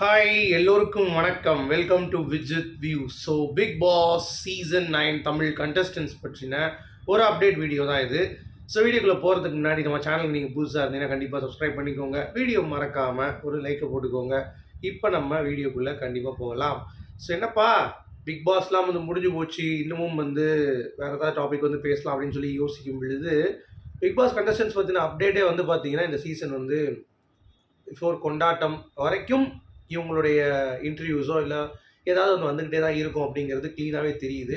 Hi எல்லோருக்கும் வணக்கம். Welcome to Vijith view. So Bigg Boss season 9 Tamil contestants பற்றின ஒரு அப்டேட் வீடியோ தான் இது. ஸோ வீடியோக்குள்ளே போகிறதுக்கு முன்னாடி நம்ம சேனலுக்கு நீங்கள் புதுசாக இருந்தீங்கன்னா கண்டிப்பாக சப்ஸ்கிரைப் பண்ணிக்கோங்க. வீடியோ மறக்காமல் ஒரு லைக்கை போட்டுக்கோங்க. இப்போ நம்ம வீடியோக்குள்ளே கண்டிப்பாக போகலாம். ஸோ என்னப்பா பிக் பாஸ்லாம் வந்து முடிஞ்சு போச்சு, இன்னமும் வந்து வேறு ஏதாவது டாபிக் வந்து பேசலாம் அப்படின்னு சொல்லி யோசிக்கும் பொழுது பிக் பாஸ் கண்டஸ்டன்ஸ் பற்றின அப்டேட்டே வந்து பார்த்தீங்கன்னா இந்த சீசன் வந்து பிஃபோர் கொண்டாட்டம் வரைக்கும் இவங்களுடைய இன்டர்வியூஸோ இல்லை ஏதாவது ஒன்று வந்துக்கிட்டே தான் இருக்கும் அப்படிங்கிறது க்ளீனாகவே தெரியுது.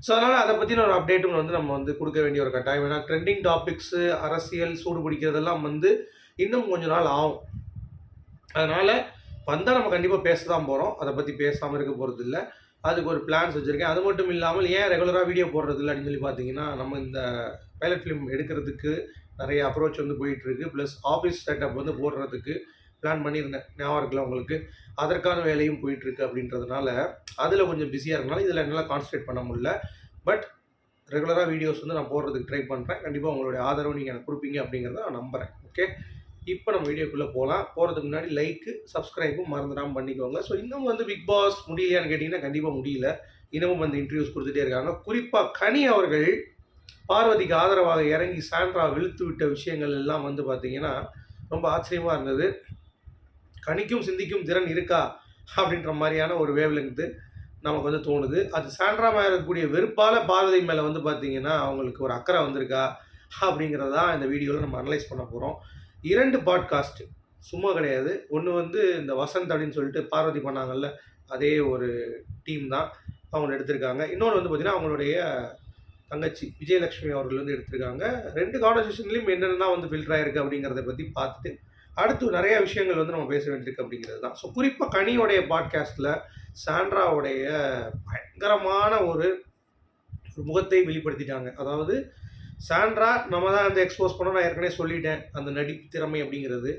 ஸோ அதனால் அதை பற்றின ஒரு அப்டேட்டும் வந்து நம்ம வந்து கொடுக்க வேண்டிய ஒரு கட்டாயம். ஏன்னா ட்ரெண்டிங் டாபிக்ஸு, அரசியல் சூடு பிடிக்கிறதெல்லாம் வந்து இன்னும் கொஞ்ச நாள் ஆகும். அதனால் வந்தால் நம்ம கண்டிப்பாக பேச தான் போகிறோம். அதை பற்றி பேசாமல் இருக்க போகிறது இல்லை. அதுக்கு ஒரு பிளான்ஸ் வச்சுருக்கேன். அது மட்டும் இல்லாமல் ஏன் ரெகுலராக வீடியோ போடுறது இல்லை அப்படின்னு சொல்லி பார்த்தீங்கன்னா, நம்ம இந்த பைலட் ஃபிலிம் எடுக்கிறதுக்கு நிறைய அப்ரோச் வந்து போயிட்டுருக்கு. ப்ளஸ் ஆஃபீஸ் செட்டப் வந்து போடுறதுக்கு பிளான் பண்ணியிருந்தேன், ஞாபகம் இருக்குல்ல உங்களுக்கு. அதற்கான வேலையும் போயிட்டுருக்கு அப்படின்றதுனால அதில் கொஞ்சம் பிஸியாக இருக்கனால இதில் என்னால் கான்சன்ட்ரேட் பண்ண முடியல. பட் ரெகுலராக வீடியோஸ் வந்து நான் போடுறதுக்கு ட்ரை பண்ணுறேன். கண்டிப்பாக உங்களுடைய ஆதரவு நீங்கள் எனக்கு கொடுப்பீங்க அப்படிங்கிறத நான் நம்புகிறேன். ஓகே, இப்போ நம்ம வீடியோக்குள்ளே போகலாம். போகிறதுக்கு முன்னாடி லைக்கு, சப்ஸ்கிரைபும் மறந்துடாமல் பண்ணிக்கோங்க. ஸோ இன்னும் வந்து பிக் பாஸ் முடியலையான்னு கேட்டிங்கன்னா கண்டிப்பாக முடியல. இன்னமும் வந்து இன்டர்வியூஸ் கொடுத்துட்டே இருக்காங்க. குறிப்பாக கனி அவர்கள் பார்வதிக்கு ஆதரவாக இறங்கி சாண்ட்ரா விழுத்து விட்ட விஷயங்கள் எல்லாம் வந்து பார்த்திங்கன்னா ரொம்ப ஆச்சரியமாக இருந்தது. கணிக்கும் சிந்திக்கும் திறன் இருக்கா அப்படின்ற மாதிரியான ஒரு வேவ்லெங்து நமக்கு வந்து தோணுது. அது சாண்ட்ரா மேலே இருக்கக்கூடிய வெறுப்பால் பார்வதி மேலே வந்து பார்த்திங்கன்னா அவங்களுக்கு ஒரு அக்கறை வந்திருக்கா அப்படிங்கிறதான் இந்த வீடியோவில் நம்ம அனலைஸ் பண்ண போகிறோம். 2 பாட்காஸ்ட்டு சும்மா கிடையாது. ஒன்று வந்து இந்த வசந்த் அப்படின்னு சொல்லிட்டு பார்வதி பண்ணாங்கல்ல, அதே ஒரு டீம் தான் அவங்க எடுத்திருக்காங்க. இன்னொன்று வந்து பார்த்திங்கன்னா அவங்களுடைய தங்கச்சி விஜயலட்சுமி அவர்கள் வந்து எடுத்திருக்காங்க. 2 கான்வர்சேஷன்லேயும் என்னென்னா வந்து ஃபில்டர் ஆகிருக்கு அப்படிங்கிறத பற்றி பார்த்துட்டு அடுத்து நிறைய விஷயங்கள் வந்து நம்ம பேச வேண்டியிருக்கு அப்படிங்கிறது தான். ஸோ குறிப்பாக கனியோடைய பாட்காஸ்ட்டில் சாண்ட்ராவுடைய பயங்கரமான ஒரு முகத்தை வெளிப்படுத்திட்டாங்க. அதாவது சாண்ட்ரா நம்ம தான் வந்து எக்ஸ்போஸ் பண்ணோம், நான் ஏற்கனவே சொல்லிட்டேன் அந்த நடிப்பு திறமை அப்படிங்கிறது.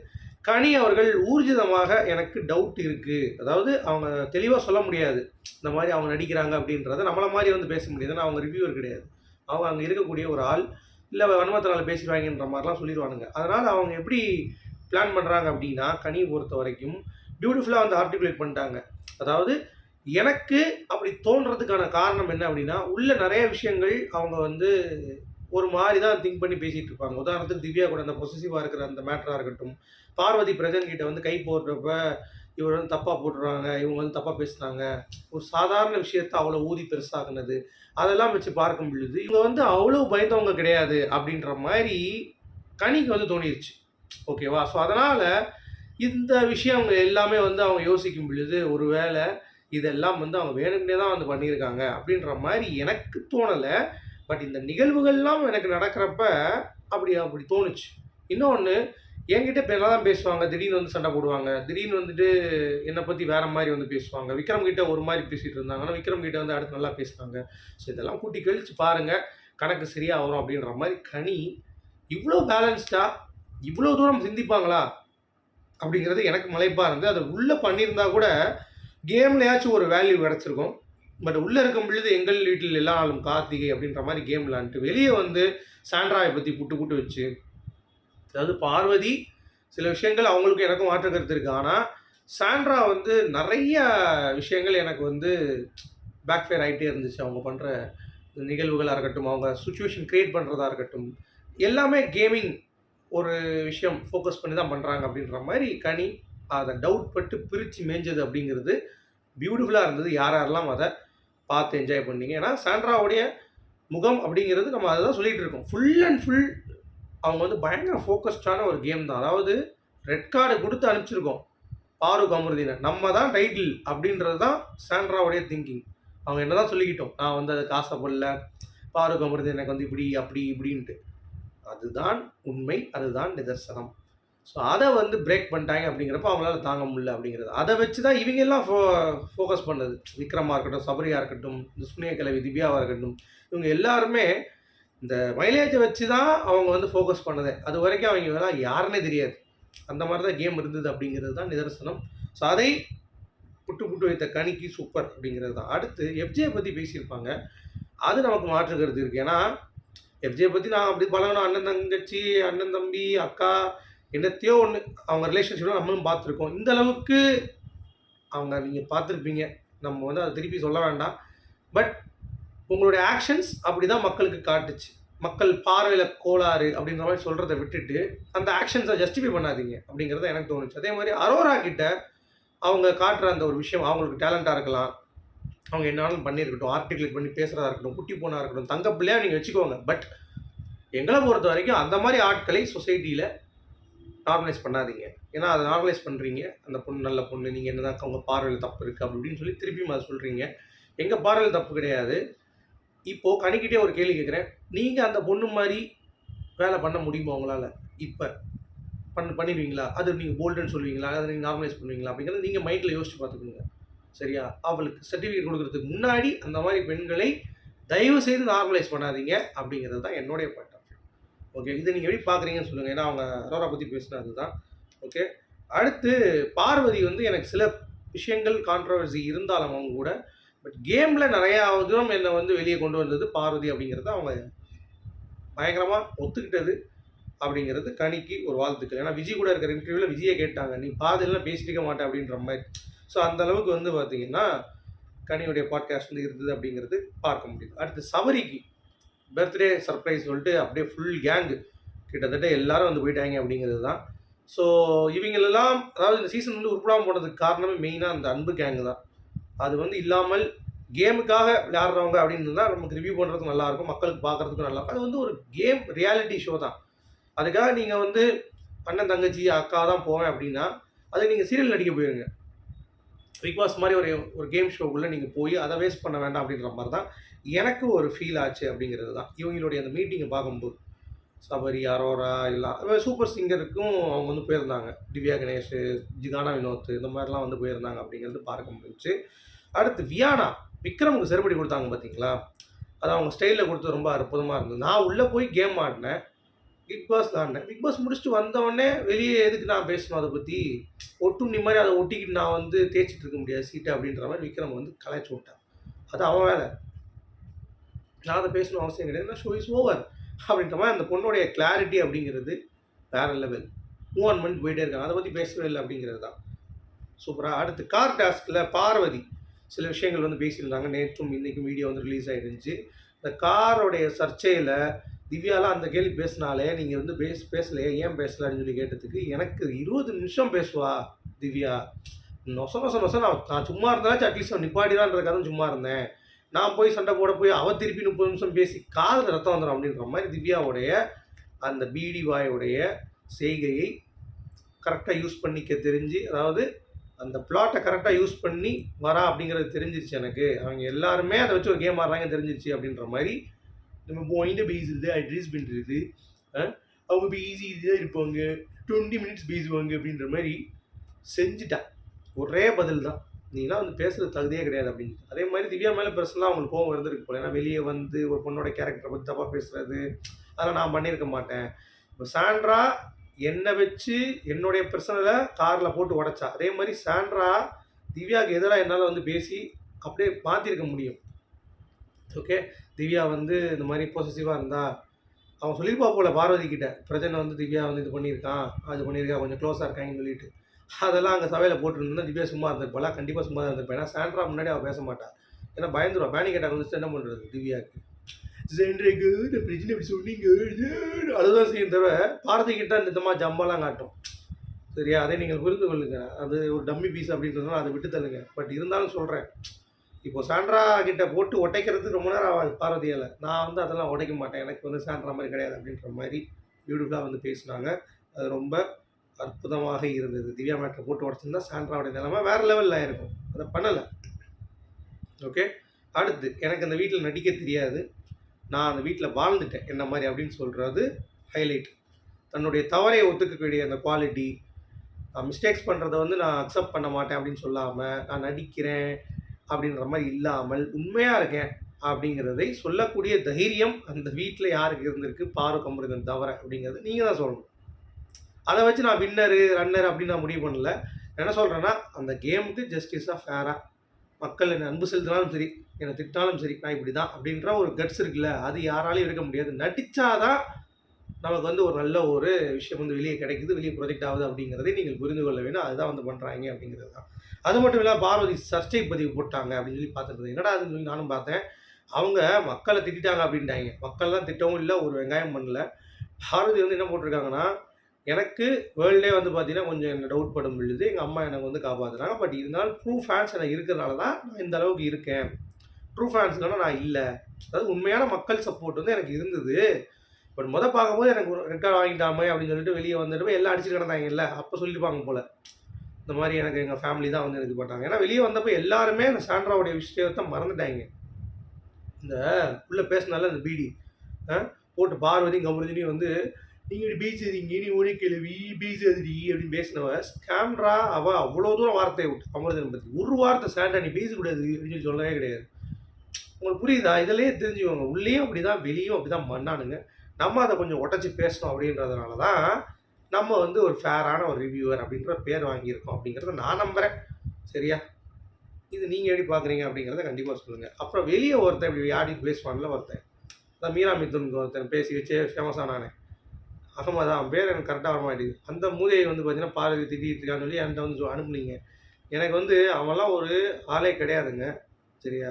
கனி அவர்கள் ஊர்ஜிதமாக எனக்கு டவுட் இருக்குது. அதாவது அவங்க தெளிவாக சொல்ல முடியாது இந்த மாதிரி அவங்க நடிக்கிறாங்க அப்படின்றத. நம்மளை மாதிரி வந்து பேச முடியாது, ஏன்னா அவங்க ரிவ்யூவர் கிடையாது. அவங்க அங்கே இருக்கக்கூடிய ஒரு ஆள், இல்லை வன்மத்தினால் பேசிடுவாங்கன்ற மாதிரிலாம் சொல்லிடுவானுங்க. அதனால் அவங்க எப்படி பிளான் பண்ணுறாங்க அப்படின்னா, கனியை பொறுத்த வரைக்கும் பியூட்டிஃபுல்லாக வந்து ஆர்டிகுலேட் பண்ணிட்டாங்க. அதாவது எனக்கு அப்படி தோன்றதுக்கான காரணம் என்ன அப்படின்னா, உள்ள நிறைய விஷயங்கள் அவங்க வந்து ஒரு மாதிரி தான் திங்க் பண்ணி பேசிகிட்டு இருப்பாங்க. உதாரணத்துக்கு திவ்யா கூட அந்த பொசசிவாக இருக்கிற அந்த மேட்டராக இருக்கட்டும், பார்வதி பிரஜன் கிட்ட வந்து கை போடுறப்ப இவர் வந்து தப்பாக போட்டுறாங்க, இவங்க வந்து தப்பாக பேசுகிறாங்க, ஒரு சாதாரண விஷயத்த அவ்வளோ ஊதி பெருசாகுனது, அதெல்லாம் வச்சு பார்க்கும் பொழுது இவங்க வந்து அவ்வளோ பயந்தவங்க கிடையாது அப்படின்ற மாதிரி கனிக்கு வந்து தோணிருச்சு. ஓகேவா? ஸோ அதனால் இந்த விஷயங்கள் எல்லாமே வந்து அவங்க யோசிக்கும் பொழுது ஒருவேளை இதெல்லாம் வந்து அவங்க வேணும்னே தான் வந்து பண்ணியிருக்காங்க அப்படின்ற மாதிரி எனக்கு தோணலை. பட் இந்த நிகழ்வுகள்லாம் எனக்கு நடக்கிறப்ப அப்படி தோணுச்சு. இன்னொன்று, என்கிட்ட இப்போ என்ன தான் பேசுவாங்க, திடீர்னு வந்து சண்டை போடுவாங்க, திடீர்னு வந்துட்டு என்னை பற்றி வேறு மாதிரி வந்து பேசுவாங்க. விக்ரம் கிட்ட ஒரு மாதிரி பேசிகிட்டு இருந்தாங்க, ஆனால் விக்ரம் கிட்ட வந்து அடுத்து நல்லா பேசுனாங்க. ஸோ இதெல்லாம் கூட்டி கழித்து பாருங்கள், கணக்கு சரியாக வரும் அப்படின்ற மாதிரி கனி இவ்வளோ பேலன்ஸ்டாக இவ்வளோ தூரம் சிந்திப்பாங்களா அப்படிங்கிறது எனக்கு மலைப்பாக இருந்து. அதை உள்ளே பண்ணியிருந்தா கூட கேம்லையாச்சும் ஒரு வேல்யூ கிடச்சிருக்கும். பட் உள்ளே இருக்கும் பொழுது எங்கள் வீட்டில் எல்லா நாளும் கார்த்திகை அப்படின்ற மாதிரி கேம் விளாண்டுட்டு வெளியே வந்து சாண்ட்ராவை பற்றி புட்டு வச்சு, அதாவது பார்வதி சில விஷயங்கள் அவங்களுக்கு எனக்கும் மாற்று கருத்து இருக்குது. ஆனால் சாண்ட்ரா வந்து நிறைய விஷயங்கள் எனக்கு வந்து பேக்ஃபயர் ஆகிட்டே இருந்துச்சு. அவங்க பண்ணுற நிகழ்வுகளாக இருக்கட்டும், அவங்க சுச்சுவேஷன் க்ரியேட் பண்ணுறதா இருக்கட்டும், எல்லாமே கேமிங் ஒரு விஷயம் ஃபோக்கஸ் பண்ணி தான் பண்ணுறாங்க அப்படின்ற மாதிரி கனி அதை டவுட் பட்டு பிரித்து மேய்ஞ்சது அப்படிங்கிறது பியூட்டிஃபுல்லாக இருந்தது. யாரெல்லாம் அதை பார்த்து என்ஜாய் பண்ணீங்க. ஏன்னா சாண்ட்ராவுடைய முகம் அப்படிங்கிறது நம்ம அதை தான் சொல்லிகிட்டு இருக்கோம். ஃபுல் அண்ட் ஃபுல் அவங்க வந்து பயங்கர ஃபோக்கஸ்டான ஒரு கேம் தான். அதாவது ரெட் கார்டு கொடுத்து அனுப்பிச்சிருக்கோம் பாரு அமிர்தினை, நம்ம தான் டைட்டில் அப்படின்றது தான் சாண்ட்ராவுடைய திங்கிங். அவங்க என்ன தான் சொல்லிக்கிட்டோம், நான் வந்து அதுக்கு ஆசைப்படல, பாரு அமிர்தி எனக்கு வந்து இப்படி அப்படி இப்படின்ட்டு. அதுதான் உண்மை, அதுதான் நிதர்சனம். ஸோ அதை வந்து பிரேக் பண்ணிட்டாங்க அப்படிங்கிறப்ப அவங்களால தாங்க முடியல அப்படிங்கிறது. அதை வச்சு தான் இவங்க எல்லாம் ஃபோக்கஸ் பண்ணது. விக்ரமாக இருக்கட்டும், சபரியாக இருக்கட்டும், இந்த சுனிய கிழவி திவ்யாவாக இருக்கட்டும், இவங்க எல்லாருமே இந்த மைலேஜை வச்சு தான் அவங்க வந்து ஃபோக்கஸ் பண்ணதே. அது வரைக்கும் அவங்க எல்லாம் யாருன்னே தெரியாது. அந்த மாதிரி தான் கேம் இருந்தது அப்படிங்கிறது தான் நிதர்சனம். ஸோ அதை புட்டு வைத்த கணிக்கு சூப்பர் அப்படிங்கிறது தான். அடுத்து எஃப்ஜே பற்றி பேசியிருப்பாங்க. அது நமக்கு மாற்று கருத்து இருக்குது. ஏன்னா எஃப்ஜே பற்றி நான் அப்படி பழகணும், அண்ணன் தங்கச்சி, அண்ணன் தம்பி, அக்கா, என்னத்தையோ ஒன்று அவங்க ரிலேஷன்ஷிப்லாம் நம்மளும் பார்த்துருக்கோம். இந்த அளவுக்கு அவங்க நீங்கள் பார்த்துருப்பீங்க. நம்ம வந்து அதை திருப்பி சொல்ல வேண்டாம். பட் உங்களுடைய ஆக்ஷன்ஸ் அப்படி தான் மக்களுக்கு காட்டுச்சு. மக்கள் பார்வையில் கோளாறு அப்படின்ற மாதிரி சொல்கிறத விட்டுட்டு அந்த ஆக்ஷன்ஸை ஜஸ்டிஃபை பண்ணாதீங்க அப்படிங்கிறத எனக்கு தோணுச்சு. அதே மாதிரி அரோரா கிட்ட அவங்க காட்டுற அந்த ஒரு விஷயம் அவங்களுக்கு டேலண்ட்டாக இருக்கலாம். அவங்க என்னாலும் பண்ணியிருக்கட்டும், ஆர்டிகுலேட் பண்ணி பேசுகிறதா இருக்கட்டும், குட்டி பொண்ணாக இருக்கட்டும், தங்க பிள்ளையாக நீங்கள் வச்சுக்கோங்க. பட் எங்களை பொறுத்த வரைக்கும் அந்த மாதிரி ஆட்களை சொசைட்டியில் நார்மலைஸ் பண்ணாதீங்க. ஏன்னா அதை நார்மலைஸ் பண்ணுறீங்க. அந்த பொண்ணு நல்ல பொண்ணு, நீங்கள் என்ன தான் உங்கள் பார்வையில் தப்பு இருக்குது அப்படி இப்படின்னு சொல்லி திருப்பியும் அதை சொல்கிறீங்க. எங்கள் பார்வையில் தப்பு கிடையாது. இப்போது கணிக்கிட்டே ஒரு கேள்வி கேட்குறேன். நீங்கள் அந்த பொண்ணு மாதிரி வேலை பண்ண முடியுமா உங்களால்? இப்போ பண்ணிடுவீங்களா? அது நீங்கள் போல்டுன்னு சொல்லுவீங்களா? அதை நீங்கள் நார்மலைஸ் பண்ணுவீங்களா? அப்படிங்கிறத நீங்கள் மைண்டில் யோசிச்சு பார்த்துக்கோங்க. சரியா? அவளுக்கு சர்டிஃபிகேட் கொடுக்குறதுக்கு முன்னாடி அந்த மாதிரி பெண்களை தயவு செய்து நார்மலைஸ் பண்ணாதீங்க அப்படிங்கிறது தான் என்னுடைய பாயிண்ட் ஆஃப் வியூ. ஓகே, இதை நீங்கள் எப்படி பார்க்குறீங்கன்னு சொல்லுங்கள். ஏன்னா அவங்க அரோரா பற்றி பேசினது தான். ஓகே, அடுத்து பார்வதி வந்து எனக்கு சில விஷயங்கள் கான்ட்ரவர்சி இருந்தாலும் அவங்க கூட, பட் கேமில் நிறையா தூரம் என்னை வந்து வெளியே கொண்டு வந்தது பார்வதி அப்படிங்கிறத அவங்க பயங்கரமாக ஒத்துக்கிட்டது அப்படிங்கிறது கனிக்கு ஒரு வாழ்த்துக்கள். ஏன்னா விஜய் கூட இருக்கிற இன்டர்வியூவில் விஜயை கேட்டாங்க, நீ பாதிலாம் பேசிக்க மாட்டேன் அப்படின்ற மாதிரி. ஸோ அந்த அளவுக்கு வந்து பார்த்தீங்கன்னா கனியுடைய பாட்காஸ்ட் வந்து இருந்தது அப்படிங்கிறது பார்க்க முடியுது. அடுத்து சபரிக்கு பர்த்டே சர்ப்ரைஸ் சொல்லிட்டு அப்படியே ஃபுல் கேங்கு கிட்டத்தட்ட எல்லாரும் வந்து போயிட்டாங்க அப்படிங்கிறது தான். ஸோ இவங்களெல்லாம் அதாவது இந்த சீசன் வந்து உருப்படாமல் போனதுக்கு காரணமே மெயினாக அந்த அன்பு கேங்கு தான். அது வந்து இல்லாமல் கேமுக்காக விளையாடுறவங்க அப்படின்னு தான் நமக்கு ரிவ்யூ பண்ணுறதுக்கு நல்லாயிருக்கும், மக்களுக்கு பார்க்குறதுக்கும் நல்லாயிருக்கும். அது வந்து ஒரு கேம் ரியாலிட்டி ஷோ தான். அதுக்காக நீங்கள் வந்து அண்ணன் தங்கச்சி அக்கா தான் போவேன் அப்படின்னா அது நீங்கள் சீரியல் நடிக்க போயிருங்க. பிக் பாஸ் மாதிரி ஒரு கேம் ஷோக்குள்ளே நீங்கள் போய் அதை வேஸ்ட் பண்ண வேண்டாம் அப்படின்ற மாதிரி தான் எனக்கு ஒரு ஃபீல் ஆச்சு அப்படிங்கிறது தான். இவங்களுடைய அந்த மீட்டிங்கை பார்க்கும்போது சபரி, அரோரா எல்லாம் சூப்பர் சிங்கருக்கும் அவங்க வந்து போயிருந்தாங்க. திவ்யா கணேஷ், ஜிகானா வினோத் இந்த மாதிரிலாம் வந்து போயிருந்தாங்க அப்படிங்கிறது பார்க்க முடிஞ்சிச்சு. அடுத்து வியானா விக்ரமுக்கு செருப்படி கொடுத்தாங்க பார்த்தீங்களா? அது அவங்க ஸ்டைலில் கொடுத்து ரொம்ப அற்புதமாக இருந்தது. நான் உள்ளே போய் கேம் ஆடினேன், பிக் பாஸ் தாண்டேன். பிக் பாஸ் முடிச்சுட்டு வந்தவொடனே வெளியே எதுக்கு நான் பேசணும் அதை பற்றி, ஒட்டுண்ணி மாதிரி அதை ஒட்டிக்கிட்டு நான் வந்து தேய்ச்சிட்டு இருக்க முடியாது சீட்டை அப்படின்ற மாதிரி விக்ரம் வந்து கலாய்ச்சி விட்டான். அது அவன் வேலை, நான் அதை பேசணும் அவசியம் கிடையாது. ஷோ இஸ் ஓவர் அப்படின்ற மாதிரி அந்த பொண்ணுடைய கிளாரிட்டி அப்படிங்கிறது வேற லெவல். மூவ் ஆன் பண்ணிட்டு போயிட்டே இருக்காங்க, அதை பற்றி பேசவே இல்லை அப்படிங்கிறது தான் சூப்பராக. அடுத்து கார் டாஸ்கில் பார்வதி சில விஷயங்கள் வந்து பேசியிருந்தாங்க. நேற்றும் இன்றைக்கும் வீடியோ வந்து ரிலீஸ் ஆகிருந்துச்சு. இந்த காரோடைய சர்ச்சையில் திவ்யாலாம் அந்த கேள்வி பேசினாலே நீங்கள் வந்து பேசலையே, ஏன் பேசலை அப்படின்னு சொல்லி கேட்டதுக்கு எனக்கு 20 நிமிஷம் பேசுவா திவ்யா, நொச நான் சும்மா இருந்தாலும் அட்லீஸ்ட் அவன் நிப்பாடிதான்றதுக்காக சும்மா இருந்தேன், நான் போய் சண்டை போய் அவள் திருப்பி 30 நிமிஷம் பேசி காதில் ரத்தம் வந்துடும் அப்படின்ற மாதிரி திவ்யாவுடைய அந்த பீடி வாயுடைய செய்கையை கரெக்டாக யூஸ் பண்ணிக்க தெரிஞ்சு, அதாவது அந்த பிளாட்டை கரெக்டாக யூஸ் பண்ணி வரா அப்படிங்கிறது தெரிஞ்சிருச்சு எனக்கு. அவங்க எல்லாருமே அதை வச்சு ஒரு கேம் ஆடுறாங்க தெரிஞ்சிருச்சு அப்படின்ற மாதிரி நம்ம பாயிண்ட்டை பேசுறது அட்ரஸ் பண்ணுறது, அவங்க பேசி இதுதான் இருப்பாங்க 20 மினிட்ஸ் பேசுவாங்க அப்படின்ற மாதிரி செஞ்சுட்டா. ஒரே பதில் தான், நீலாம் வந்து பேசுகிறது தகுதியே கிடையாது அப்படின்னு. அதே மாதிரி திவ்யா மேலே பர்சனலாக அவங்களுக்கு கோவம் இருந்திருக்கு போல. ஏன்னா வெளியே வந்து ஒரு பொண்ணோட கேரக்டரை பற்றி தப்பாக பேசுகிறது அதெல்லாம் நான் பண்ணியிருக்க மாட்டேன். இப்போ சாண்ட்ரா என்னை வச்சு என்னுடைய பர்சனலை காரில் போட்டு உடைச்சா, அதே மாதிரி சாண்ட்ரா திவ்யாவுக்கு எதிராக என்னால் வந்து பேசி அப்படியே மாற்றிருக்க முடியும். ஓகே, திவ்யா வந்து இந்த மாதிரி பொசசிவாக இருந்தால் அவன் சொல்லியிருப்பா போல் பார்வதி கிட்ட, பிரச்சனை வந்து திவ்யா வந்து இது பண்ணியிருக்கான், அது பண்ணியிருக்கா, கொஞ்சம் க்ளோஸாக இருக்காங்கன்னு சொல்லிட்டு. அதெல்லாம் அங்கே சபையில் போட்டுருந்தா திவ்யா சும்மா இருந்திருப்பாளா? கண்டிப்பாக சும்மா தான் இருந்திருப்பேன். ஏன்னா சாண்ட்ரா முன்னாடி அவள் பேச மாட்டாள். ஏன்னா பயந்துருவா, பேனிக் அட்டாக் வந்துச்சு என்ன பண்ணுறது திவ்யாவுக்கு. சாண்ட்ராக்கு இந்த பிரச்சனை இப்படி சொன்னீங்க அதுதான் செய்யும் தவிர பார்வதி கிட்ட இந்த மாதிரி ஜம்பாலாம் காட்டும். சரியா? அதை நீங்கள் புரிந்து கொள்ளுங்க. அது ஒரு டம்மி பீஸ் அப்படின்றதுனால அதை விட்டு தள்ளுங்க. பட் இருந்தாலும் சொல்கிறேன், இப்போ சாண்ட்ரா கிட்ட போட்டு உடைக்கிறது ரொம்ப நேரம் ஆகாது பார்வதியால். நான் வந்து அதெல்லாம் உடைக்க மாட்டேன், எனக்கு வந்து சாண்ட்ரா மாதிரி கிடையாது அப்படின்ற மாதிரி பியூட்டிஃபுல்லாக வந்து பேசினாங்க. அது ரொம்ப அற்புதமாக இருந்தது. திவ்யா மேட்டரை போட்டு உடச்சிருந்தா சாண்ட்ராவுடைய நிலைமை வேறு லெவலில் ஆயிருக்கும். அதை பண்ணலை. ஓகே, அடுத்து எனக்கு அந்த வீட்டில் நடிக்க தெரியாது, நான் அந்த வீட்டில் வாழ்ந்துட்டேன் என்ன மாதிரி அப்படின்னு சொல்கிறது ஹைலைட். தன்னுடைய தவறை ஒத்துக்கக்கூடிய அந்த குவாலிட்டி, நான் மிஸ்டேக்ஸ் பண்ணுறதை வந்து நான் அக்செப்ட் பண்ண மாட்டேன் அப்படின்னு சொல்லாமல், நான் நடிக்கிறேன் அப்படின்ற மாதிரி இல்லாமல் உண்மையாக இருக்கேன் அப்படிங்கிறதை சொல்லக்கூடிய தைரியம் அந்த வீட்டில் யாருக்கு இருந்திருக்கு? பாரு கமருதன் தவிர அப்படிங்கிறது நீங்கள் தான் சொல்லணும். அதை வச்சு நான் வின்னரு ரன்னர் அப்படின்னு நான் முடிவு பண்ணல. என்ன சொல்கிறேன்னா, அந்த கேமுக்கு ஜஸ்டிஸாக ஃபேராக மக்கள் என்னை அன்பு செலுத்தினாலும் சரி, என்னை திட்டாலும் சரி, நான் இப்படி தான் அப்படின்ற ஒரு கட்ஸ் இருக்குல்ல, அது யாராலையும் இருக்க முடியாது. நடித்தாதான் நமக்கு வந்து ஒரு நல்ல ஒரு விஷயம் வந்து வெளியே கிடைக்குது, வெளியே ப்ரொஜெக்ட் ஆகுது அப்படிங்கிறதை நீங்கள் புரிந்து கொள்ள வேண்டும். அதுதான் வந்து பண்ணுறாங்க அப்படிங்கிறது தான். அது மட்டும் இல்லாம பார்வதி சர்ச்சை பதிவு போட்டாங்க அப்படின்னு சொல்லி பார்த்துட்டு என்னடா அதுன்னு சொல்லி நானும் பார்த்தேன். அவங்க மக்களை திட்டாங்க அப்படின்ட்டாங்க. மக்கள்லாம் திட்டவும் இல்லை, ஒரு வெங்காயம் பண்ணல. பார்வதி வந்து என்ன போட்டிருக்காங்கன்னா, எனக்கு வேர்ல்டே வந்து பார்த்தீங்கன்னா கொஞ்சம் என்ன டவுட் பட முடியுது. எங்கள் அம்மா எனக்கு வந்து காப்பாற்றுறாங்க. பட் இருந்தாலும் ட்ரூ ஃபேன்ஸ் எனக்கு இருக்கிறனால தான் நான் இந்த அளவுக்கு இருக்கேன். ட்ரூ ஃபேன்ஸ் இல்லைனா நான் இல்லை. அதாவது உண்மையான மக்கள் சப்போர்ட் வந்து எனக்கு இருந்தது. பட் பார்க்கும்போது எனக்கு ஒரு ரெட் கார்டு வாங்கிட்டாமே அப்படின்னு சொல்லிட்டு வெளியே வந்துட்டு எல்லாம் அடிச்சுட்டு கிடந்தாங்கல்ல, அப்போ சொல்லியிருப்பாங்க போல். இந்த மாதிரி எனக்கு எங்கள் ஃபேமிலி தான் வந்து இது பண்ணாங்க. ஏன்னா வெளியே வந்தப்போ எல்லாருமே அந்த சாண்ட்ராவுடைய விஷயத்தை மறந்துட்டாங்க. இந்த உள்ள பேசினால அந்த பீடி போட்டு பார்வதி கமருதினி வந்து நீங்கள் பேசாதீங்க, நீ ஒரே கிழவி பேசாதீ அப்படின்னு பேசினவ ஸ்கேம்ரா. அவள் அவ்வளோ தூரம் வார்த்தையை விட்டு அமருதனை பற்றி ஒரு வார்த்தை சாண்டா நீ பேசக்கூடாது அப்படின்னு சொல்லி சொல்லவே கிடையாது. உங்களுக்கு புரியுதா? இதிலேயே தெரிஞ்சுக்கோங்க, உள்ளேயும் அப்படி தான் வெளியும் அப்படி தான் பண்ணானுங்க. நம்ம அதை கொஞ்சம் உடச்சி பேசணும் அப்படின்றதுனால தான் நம்ம வந்து ஒரு ஃபேரான ஒரு ரிவ்யூவர் அப்படின்ற பேர் வாங்கியிருக்கோம் அப்படிங்கிறத நான் நம்புகிறேன். சரியா? இது நீங்கள் எப்படி பார்க்குறீங்க அப்படிங்கிறத கண்டிப்பாக சொல்லுங்கள். அப்புறம் வெளியே ஒருத்தன் இப்படி ஆடி பேசுவான்ல ஒருத்தன், அதான் மீரா மிதுனுக்கு ஒருத்தன் பேசி வச்சே ஃபேமஸானானே அகமது, அவன் பேர் எனக்கு கரெக்டாக வர மாட்டேங்குது. அந்த மூதையை வந்து பார்த்தீங்கன்னா பார்வதி திட்டிகிட்டு இருக்கான்னு சொல்லி என்கிட்ட வந்து அனுப்புனீங்க. எனக்கு வந்து அவன்லாம் ஒரு ஆளே கிடையாதுங்க. சரியா?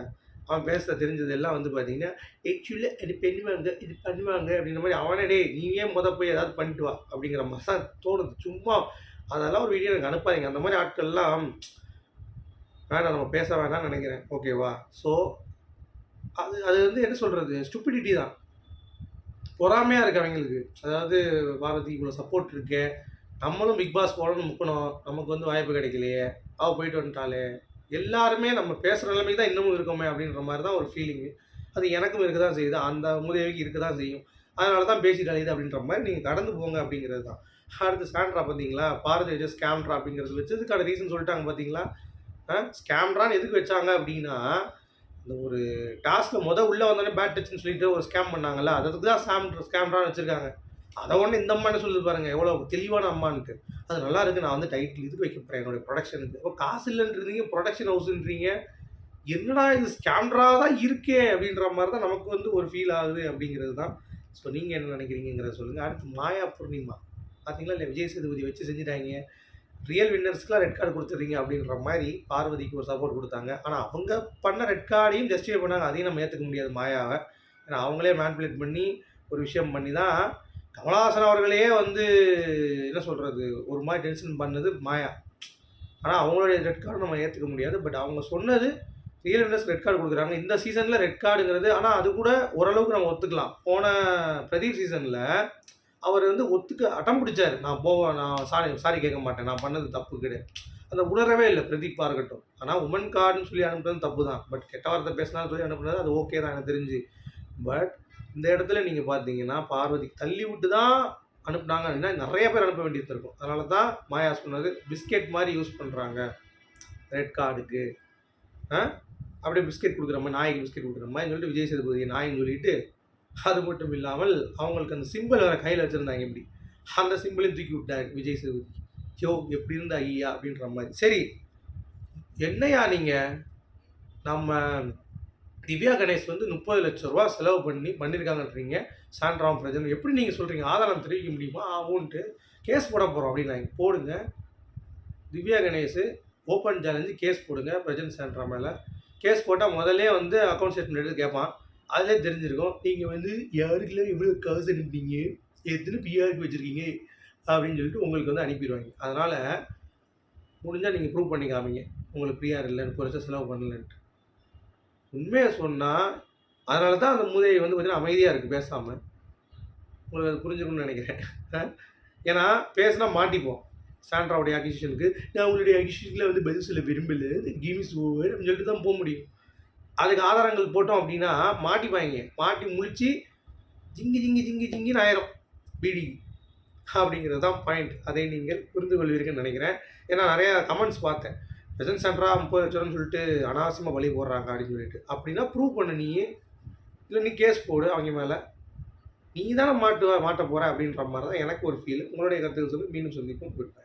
அவன் பேச தெரிஞ்சது எல்லாம் வந்து பார்த்தீங்கன்னா ஆக்சுவலி இது பண்ணுவாங்க இது பண்ணுவாங்க அப்படின்ற மாதிரி. அவனே டேய் நீ ஏன் போய் ஏதாவது பண்ணிட்டு வா அப்படிங்கிற மாதிரி தான் தோணுது. சும்மா அதெல்லாம் ஒரு வீடியோ எனக்கு அனுப்பாதீங்க. அந்த மாதிரி ஆட்கள்லாம் வேணாம், நம்ம பேச வேணாம்னு நினைக்கிறேன். ஓகேவா? ஸோ அது அது வந்து என்ன சொல்கிறது, ஸ்டூபிடிட்டி தான். பொறாமையாக இருக்குது அவங்களுக்கு. அதாவது பாரதி இவ்வளோ சப்போர்ட் இருக்கே, நம்மளும் பிக் பாஸ் போகணும்னு முக்கணும், நமக்கு வந்து வாய்ப்பு கிடைக்கலையே, அவள் போயிட்டு வந்துட்டாலே, எல்லாருமே நம்ம பேசுகிற நிலைமைக்கு தான் இன்னமும் இருக்கோமே அப்படின்ற மாதிரி தான் ஒரு ஃபீலிங்கு. அது எனக்கும் இருக்க தான் செய்யுது, அந்த முதவிக்கு இருக்க தான் செய்யும். அதனால தான் பேசி கழியுது அப்படின்ற மாதிரி நீங்கள் கடந்து போங்க அப்படிங்கிறது தான். அடுத்து ஸ்கேம்ட்ரா பார்த்தீங்களா, பாரதி வச்சு ஸ்கேம்ட்ரா அப்படிங்கிறது வச்சதுக்கான ரீசன் சொல்லிட்டாங்க பார்த்தீங்களா. ஸ்கேம்ட்ரான்னு எதுக்கு வச்சாங்க அப்படின்னா, இந்த ஒரு டாஸ்க்கில் உள்ளே வந்தோடனே பேட் டச்சுன்னு சொல்லிட்டு ஒரு ஸ்கேம் பண்ணாங்கல்ல, அதுக்கு தான் ஸ்கேம்ட்ரான்னு வச்சுருக்காங்க. அதை ஒன்று இந்த அம்மா என்ன சொல்லுது பாருங்கள், எவ்வளோ தெளிவான அம்மான்ட்டு. அது நல்லா இருக்குது, நான் வந்து டைட்டில் இதுக்கு வைக்க போகிறேன் என்னுடைய ப்ரொடக்ஷனுக்கு. இப்போ காசு இல்லைன்றீங்க, ப்ரொடக்ஷன் ஹவுஸ்ன்றீங்க, என்னடா இது ஸ்கேம்ட்ரா தான் இருக்கே அப்படின்ற மாதிரி தான் நமக்கு வந்து ஒரு ஃபீல் ஆகுது அப்படிங்கிறது தான். ஸோ நீங்கள் என்ன நினைக்கிறீங்கிறத சொல்லுங்கள். அடுத்து மாயா பூர்ணிமா பார்த்தீங்களா இல்லை, விஜய் சேதுபதி வச்சு செஞ்சுட்டாங்க. ரியல் வின்னர்ஸ்க்குலாம் ரெட் கார்டு கொடுத்துட்றீங்க அப்படின்ற மாதிரி பார்வதிக்கு ஒரு சப்போர்ட் கொடுத்தாங்க. ஆனால் அவங்க பண்ண ரெட் கார்டையும் ஜஸ்டிஃபை பண்ணாங்க. அதையும் நம்ம ஏற்றுக்க முடியாது மாயாவை. ஏன்னா அவங்களே மேனிபுலேட் பண்ணி ஒரு விஷயம் பண்ணி தான் கமலஹாசன் அவர்களையே வந்து என்ன சொல்கிறது ஒரு மாதிரி டென்ஷன் பண்ணது மாயா. ஆனால் அவங்களுடைய ரெட் கார்டு நம்ம ஏற்றுக்க முடியாது. பட் அவங்க சொன்னது ரியல் வின்னர்ஸ் ரெட் கார்டு கொடுக்குறாங்க இந்த சீசனில் ரெட் கார்டுங்கிறது. ஆனால் அது கூட ஓரளவுக்கு நம்ம ஒத்துக்கலாம். போன பிரதீப் சீசனில் அவர் வந்து அடம் பிடிச்சார், நான் போவேன், நான் சாரி கேட்க மாட்டேன், நான் பண்ணது தப்பு கிடையாது. அந்த உணரவே இல்லை பிரதீப்பாக இருக்கட்டும். ஆனால் உமன் கார்டுன்னு சொல்லி அனுப்புறது தப்பு தான். பட் கெட்ட வார்த்தை பேசினாலும் சொல்லி அனுப்புறது அது ஓகே தான் எனக்கு தெரிஞ்சு. பட் இந்த இடத்துல நீங்கள் பார்த்தீங்கன்னா பார்வதி தள்ளி விட்டு தான் அனுப்புனாங்க அப்படின்னா நிறைய பேர் அனுப்ப வேண்டியது இருக்கும். அதனால தான் மாயா சொன்னது பிஸ்கெட் மாதிரி யூஸ் பண்ணுறாங்க ரெட் கார்டுக்கு. அப்படியே பிஸ்கெட் கொடுக்குற மாதிரி, நாய்க்கு பிஸ்கெட் கொடுக்குற மாதிரி சொல்லிட்டு விஜய் சேதுபதி நாயின்னு சொல்லிட்டு, அது மட்டும் இல்லாமல் அவங்களுக்கு அந்த சிம்பிள் வேறு கையில் வச்சுருந்தாங்க. எப்படி அந்த சிம்பிளையும் தூக்கி விட்டாங்க விஜய் சேதுபதி. யோ எப்படி இருந்தா ஐயா அப்படின்ற மாதிரி. சரி என்னையா நீங்கள் நம்ம திவ்யா கணேஷ் வந்து 30 லட்ச ரூபா செலவு பண்ணியிருக்காங்கன்றீங்க சாண்ட்ராம் பிரஜன், எப்படி நீங்கள் சொல்கிறீங்க, ஆதாரம் தெரிவிக்க முடியுமா? ஆகும்ன்ட்டு கேஸ் போட போகிறோம் அப்படின்னாங்க. போடுங்க, Divya Ganesh open challenge case போடுங்க பிரஜன் சாண்ட்ரா மேலே. கேஸ் போட்டால் முதல்லே வந்து அக்கௌண்ட் ஸ்டேட்மெண்ட் எடுத்து கேட்பான். அதிலே தெரிஞ்சிருக்கும் நீங்கள் வந்து யாருக்கெல்லாம் எவ்வளோ காசு அனுப்பிட்டீங்க, எத்தனை பிஆருக்கு வச்சுருக்கீங்க அப்படின்னு சொல்லிட்டு உங்களுக்கு வந்து அனுப்பிடுவாங்க. அதனால் முடிஞ்சால் நீங்கள் ப்ரூவ் பண்ணி காமிங்க உங்களுக்கு பிஆர் இல்லை, 30 லட்சம் செலவு பண்ணலன்ட்டு. உண்மையை சொன்னால் அதனால தான் அந்த மூதையை வந்து பார்த்தீங்கன்னா அமைதியாக இருக்குது பேசாமல். உங்களுக்கு அது புரிஞ்சுக்கணும்னு நினைக்கிறேன். ஏன்னா பேசினா மாட்டிப்போம். சாண்ட்ராவுடைய அக்யூஷனுக்கு நான் உங்களுடைய அக்யூஷனில் வந்து பதில் சொல்ல விரும்பலை, கேம் இஸ் ஓவர் அப்படின்னு சொல்லிட்டு தான் போக முடியும். அதுக்கு ஆதாரங்கள் போட்டோம் அப்படின்னா மாட்டிப்பாங்க. மாட்டி முழிச்சு ஜிங்கின்னு ஆயிரும் பிடிக்கு அப்படிங்கிறது தான் பாயிண்ட். அதை நீங்கள் புரிந்து கொள்வீர்கள்னு நினைக்கிறேன். ஏன்னா நிறையா கமெண்ட்ஸ் பார்த்தேன், பிரசன்ட் சாண்ட்ரா 30 லட்சம்னு சொல்லிட்டு அனாவசியமாக பலி போடுறாங்க அப்படின்னு சொல்லிட்டு. அப்படின்னா ப்ரூவ் பண்ணு நீ, இல்லை நீ கேஸ் போடு அவங்க மேலே, நீ தானே மாட்ட போகிற அப்படின்ற மாதிரி தான் எனக்கு ஒரு ஃபீல். உங்களுடைய கருத்துக்கள் சொல்லி மீண்டும் சந்திப்போம். Good bye.